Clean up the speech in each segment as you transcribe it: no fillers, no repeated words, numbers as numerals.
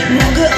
Mogę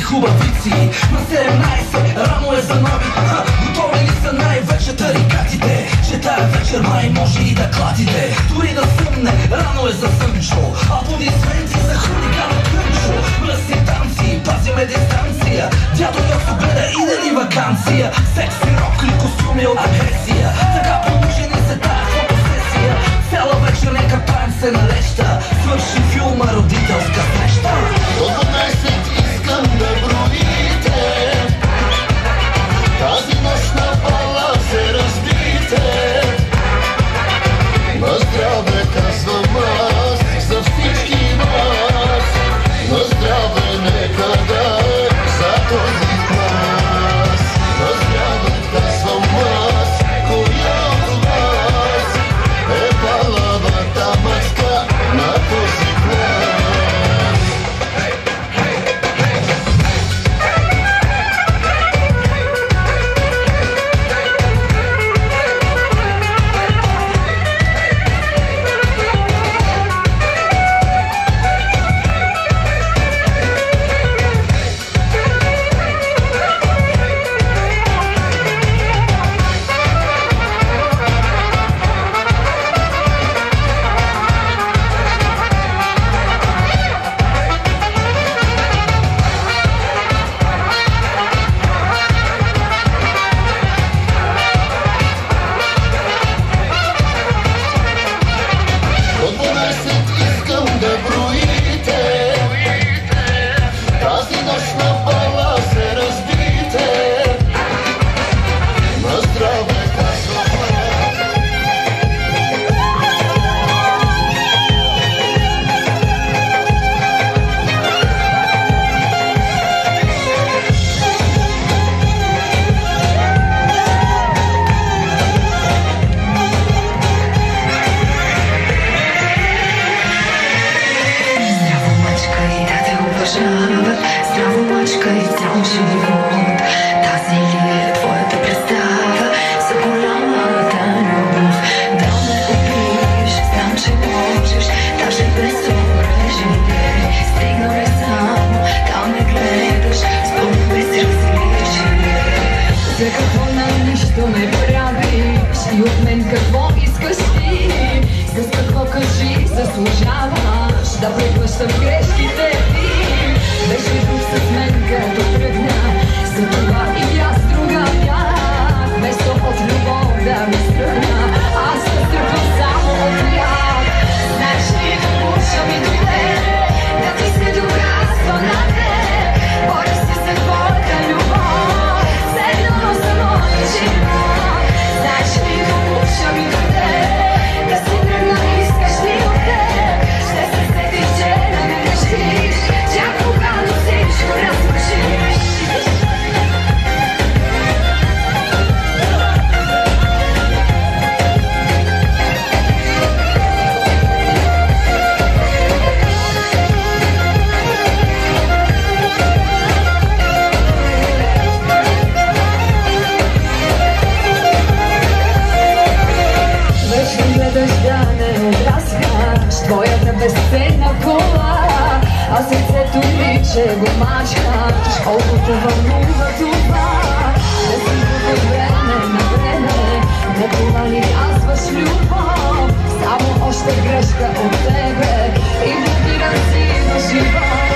хубавици. На 17 рано е за нови. Готови ли са най-вече тарикатите? Че тая вечер май може и да клатите. Дори да съмне, рано е за сънчо. Аплодисменти за хулигана Кънчо. Мръсни танци, пазиме дистанция. Дядо Йосо гледа иде ли вакансия? Секси рок ли костюми от агресия? Така продължени се тая фотосесия. Цяла вечер нека таем се налеща. Свърши филма родителска среща. До 12 искам да броите. Тази нощ на бала се разбите. На здраве казвам аз за всички вас. На здраве нека да е за този клас. На здраве казвам аз, коя от вас е палавата маска на този клас. Здраво мачкай цял живот. Тази ли е твоята представа за голямата любов? Да ме убиеш, знам, че можеш, даже без оръжие. Стигнал е само да ме гледаш, спълно без различие. За какво на нищо ме правиш и от мен какво искаш ти? С какво кажи заслужаваш да преглъщам грешките ти? Беше друг с мен като тръгна, затова и аз друга бях. Вместо от любов да ми стръгна, аз се тръгвам само от тях. Знаеш ли, душа ми дойде, да ти се доказва на теб. Боря се за твоята любов, все едно за моя живот. Знаеш ли, душа ми дойде, да си тръгна, искаш ли от теб? Ще се сети, че да ме грешиш, чак когато всичко разрушиш. Вече гледаш да не отраскаш твоята безценна кола, а сърцето ми, че го мачкаш. Колко те вълнува това, да си от време на време. Не това ли казваш любов? Само още грешка от тебе и блокирам си на живот.